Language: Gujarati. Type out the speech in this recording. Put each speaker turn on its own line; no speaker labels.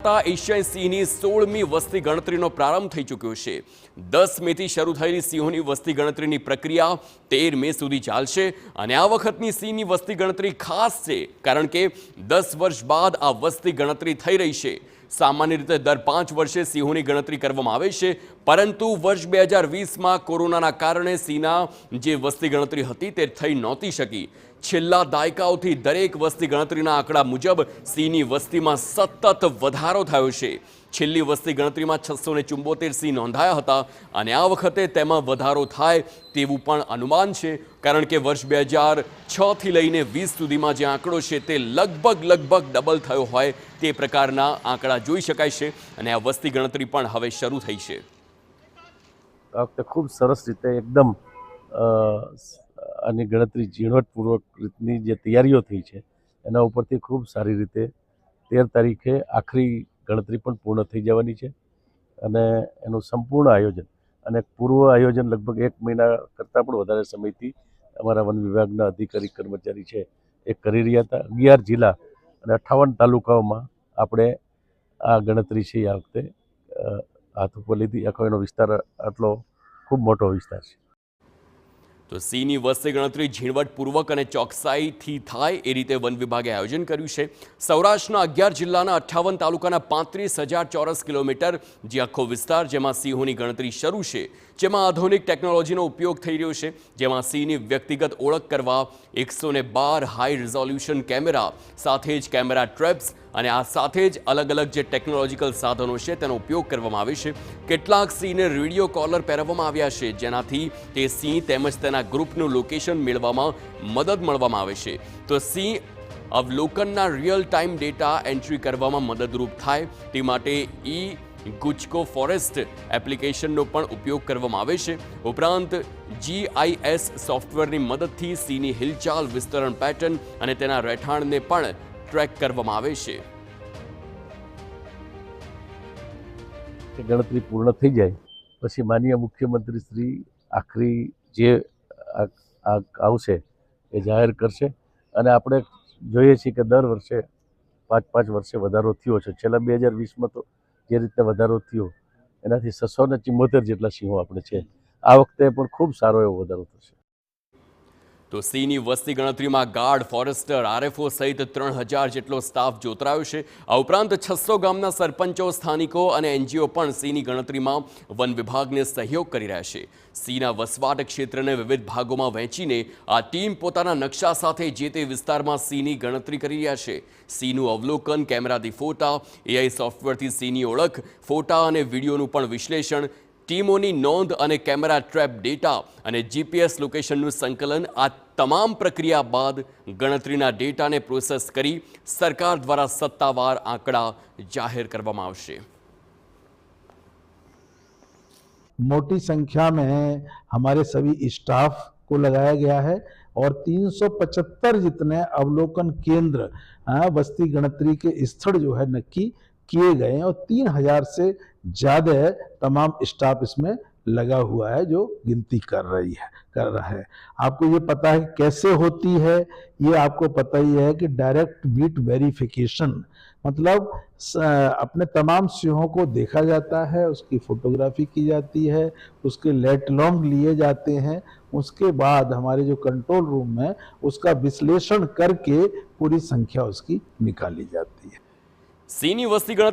થતા એશિયાઈ સિંહની 16મી વસ્તી ગણતરીનો પ્રારંભ થઈ ચૂક્યો છે। 10 મેથી શરૂ થયેલી સિંહોની વસ્તી ગણતરીની પ્રક્રિયા 13 મે સુધી ચાલશે અને આ વખતની સિંહની વસ્તી ગણતરી ખાસ છે કારણ કે 10 વર્ષ બાદ આ વસ્તી ગણતરી થઈ રહી છે। સામાન્ય રીતે દર 5 વર્ષે સિંહોની ગણતરી કરવામાં આવે છે, પરંતુ વર્ષ 2020માં કોરોનાના કારણે સિંહના જે વસ્તી ગણતરી હતી તે થઈ નહોતી શકી। છેલ્લા દાયકાઓથી દરેક વસ્તી ગણતરીના આંકડા મુજબ સિંહની વસ્તીમાં સતત વધારો થયો છે। છેલ્લી વસ્તી ગણતરીમાં 674 સિંહ નોંધાયા હતા અને આ વખતે તેમાં વધારો થાય તેવું પણ અનુમાન છે, કારણ કે વર્ષ 2006થી લઈને 20 સુધીમાં જે આંકડો છે તે લગભગ ડબલ થયો હોય તે પ્રકારના આંકડા જોઈ શકાય છે અને આ વસ્તી ગણતરી પણ હવે શરૂ થઈ છે।
આ વખતે ખૂબ સરસ રીતે એકદમ આની ગણતરી ઝીણવટપૂર્વક રીતની જે તૈયારીઓ થઈ છે એના ઉપરથી ખૂબ સારી રીતે 13 તારીખે આખરી ગણતરી પણ પૂર્ણ થઈ જવાની છે અને એનું સંપૂર્ણ આયોજન અને પૂર્વ આયોજન લગભગ 1 મહિના કરતાં પણ વધારે સમયથી અમારા વન વિભાગના અધિકારી કર્મચારી છે એ કરી રહ્યા હતા। 11 જિલ્લા અને 58 તાલુકાઓમાં આપણે આ ગણતરી છે આ વખતે હાથ ઉપર લીધી। આખો એનો વિસ્તાર આટલો ખૂબ મોટો વિસ્તાર છે।
તો સિંહની વસ્તી ગણતરી ઝીણવટપૂર્વક અને ચોકસાઈથી થાય એ રીતે વન વિભાગે આયોજન કર્યું છે। સૌરાષ્ટ્રના 11 જિલ્લાના 58 તાલુકાના 35,000 ચોરસ કિલોમીટર જે આખો વિસ્તાર જેમાં સિંહોની ગણતરી શરૂ છે, જેમાં આધુનિક ટેકનોલોજીનો ઉપયોગ થઈ રહ્યો છે, જેમાં સિંહની વ્યક્તિગત ઓળખ કરવા 112 હાઈ રિઝોલ્યુશન કેમેરા સાથે જ કેમેરા ટ્રેપ્સ અને આ સાથે જ અલગ જે ટેકનોલોજીકલ સાધનો છે તેનો ઉપયોગ કરવામાં આવે છે। કેટલાક સિંહને રેડિયો કોલર પહેરવામાં આવ્યા છે, જેનાથી તે સિંહ તેમજ તેના ગ્રુપનું લોકેશન મેળવવામાં મદદ મળવામાં આવે છે। તો સિંહ અવલોકનના રિયલ ટાઈમ ડેટા એન્ટ્રી કરવામાં મદદરૂપ થાય તે માટે ગુજકો ફોરેસ્ટ એપ્લિકેશનનો પણ ઉપયોગ કરવામાં આવે છે। ઉપરાંત GIS સોફ્ટવેરની મદદથી સિંહની હિલચાલ, વિસ્તરણ પેટર્ન અને તેના રહેઠાણને પણ ટ્રેક કરવામાં આવે છે।
ગણતરી પૂર્ણ થઈ જાય પછી માનનીય મુખ્યમંત્રી શ્રી આખરી જે આવશે એ જાહેર કરશે અને આપણે જોઈએ છીએ કે દર વર્ષે 5 વર્ષે વધારો થયો છે। છેલ્લા 2020માં તો જે રીતે વધારો થયો એનાથી 674 જેટલા સિંહો આપણે છે। આ વખતે પણ ખૂબ સારો એવો વધારો થશે।
તો સિંહની વસ્તી ગણતરીમાં ગાર્ડ, ફોરેસ્ટર, RFO સહિત 3000 જેટલો સ્ટાફ જોતરાયો છે। આ ઉપરાંત 600 ગામના સરપંચો, સ્થાનિકો અને NGO પણ સિંહની ગણતરીમાં વન વિભાગને સહયોગ કરી રહ્યા છે। સિંહના વસવાટ ક્ષેત્રને વિવિધ ભાગોમાં વહેંચીને આ ટીમ પોતાના નકશા સાથે જે તે વિસ્તારમાં સિંહની ગણતરી કરી રહ્યા છે। સિંહનું અવલોકન, કેમેરાથી ફોટા, AI સોફ્ટવેરથી સિંહની ઓળખ, ફોટા અને વિડીયોનું પણ વિશ્લેષણ, ટીમોની નોંધ અને કેમેરા ટ્રેપ ડેટા અને GPS લોકેશનનું સંકલન, આ તમામ પ્રક્રિયા બાદ ગણતરીના ડેટાને પ્રોસેસ કરી સરકાર દ્વારા સત્તાવાર આંકડા જાહેર કરવામાં આવશે।
मोटी संख्या में हमारे सभी स्टाफ को लगाया गया है और 375 जितने अवलोकन केंद्र वस्ती गणतरी के स्थल जो है नक्की किए गए हैं और 3000 से ज़्यादा तमाम स्टाफ इसमें लगा हुआ है जो गिनती कर रहा है। आपको ये पता है कैसे होती है, ये आपको पता ही है कि डायरेक्ट बीट वेरिफिकेशन मतलब अपने तमाम सिंहों को देखा जाता है, उसकी फोटोग्राफी की जाती है, उसके लेटलॉन्ग लिए जाते हैं, उसके बाद हमारे जो कंट्रोल रूम है उसका विश्लेषण करके पूरी संख्या उसकी निकाली जाती है।
सिंहनी वस्ती